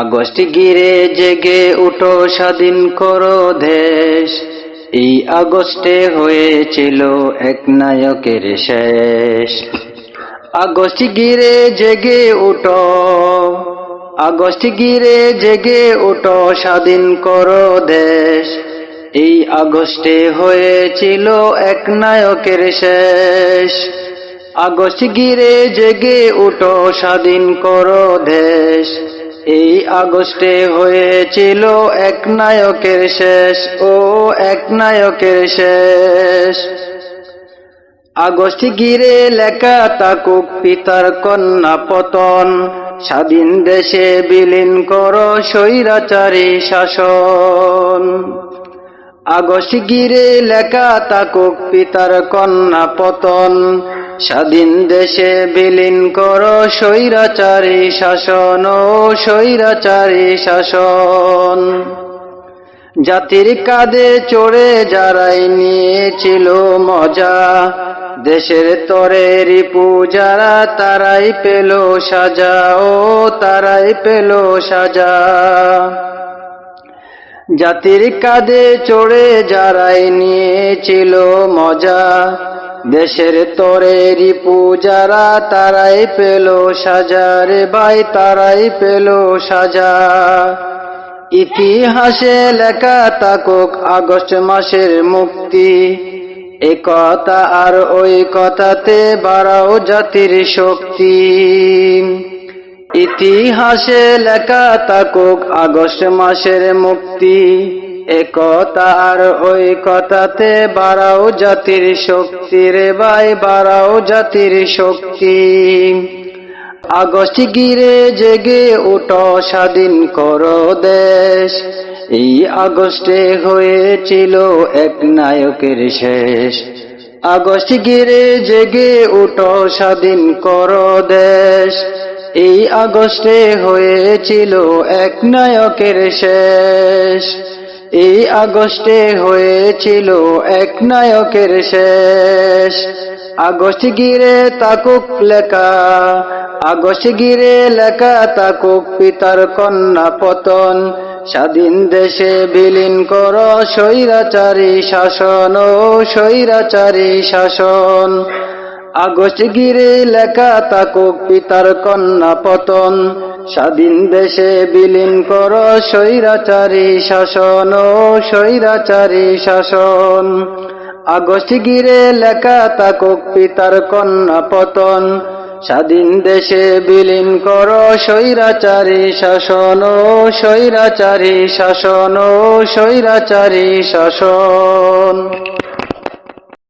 August গিরে জেগে উঠো, স্বাধীন করো দেশ। এই আগস্টে হয়েছিল এক নায়কের শেষ। আগস্ট গিরে জেগে উঠো, আগস্ট গিরে জেগে উঠো, স্বাধীন করো দেশ। এই আগস্টে হয়েছিল এক নায়কের শেষ। আগস্ট গিরে জেগে উঠো, স্বাধীন করো দেশ। এই আগস্টে হয়েছিল এক নায়কের শেষ, ও এক নায়কের শেষ। আগস্ট গিরে লেখা থাকুক পিতার কন্যা পতন, স্বাধীন দেশে বিলীন করো স্বৈরাচারী শাসন। আগস্ট গিরে লেখা থাকুক পিতার কন্যা পতন, স্বাধীন দেশে বিলীন করো স্বৈরাচারী শাসন, ও স্বৈরাচারী শাসন। জাতির কাঁধে চড়ে যারাই নিয়েছিল মজা, দেশের তরে রিপু যারা তারাই পেল সাজা, ও তারাই পেল সাজা। জাতির কাঁধে চড়ে যারাই নিয়েছিল মজা, দেশের তরে রিপু যারা তারাই পেল সাজা, রে ভাই তারাই পেল সাজা। ইতিহাসে লেখা থাকুক আগস্ট মাসের মুক্তি, এ কথা আর ওই কথাতে বাড়াও জাতির শক্তি। ইতিহাসে লেখা থাকুক আগস্ট মাসের মুক্তি, এ কথা আর ওই কথাতে বাড়াও জাতির শক্তি, রে ভাই বাড়াও জাতির শক্তি। আগস্ট গিরে জেগে উঠো, স্বাধীন করো দেশ। এই আগস্টে হয়েছিল এক নায়কের শেষ। আগস্ট গিরে জেগে উঠো, স্বাধীন করো দেশ। এই আগস্টে হয়েছিল এক নায়কের শেষ। এই আগস্টে হয়েছিল এক নায়কের শেষ। আগস্ট গিরে থাকুক লেখা, আগস্ট গিরে লেখা থাকুক পিতার কন্যা পতন, স্বাধীন দেশে বিলীন করো স্বৈরাচারী শাসন, ও স্বৈরাচারী শাসন। আগস্ট গিরে লেখা থাকুক পিতার কন্যা পতন, স্বাধীন দেশে বিলীন করো স্বৈরাচারী শাসন, ও স্বৈরাচারী শাসন। আগস্ট গিরে লেখা থাকুক পিতার কন্যা পতন, স্বাধীন দেশে বিলীন করো স্বৈরাচারী শাসন, ও স্বৈরাচারী শাসন, ও স্বৈরাচারী শাসন।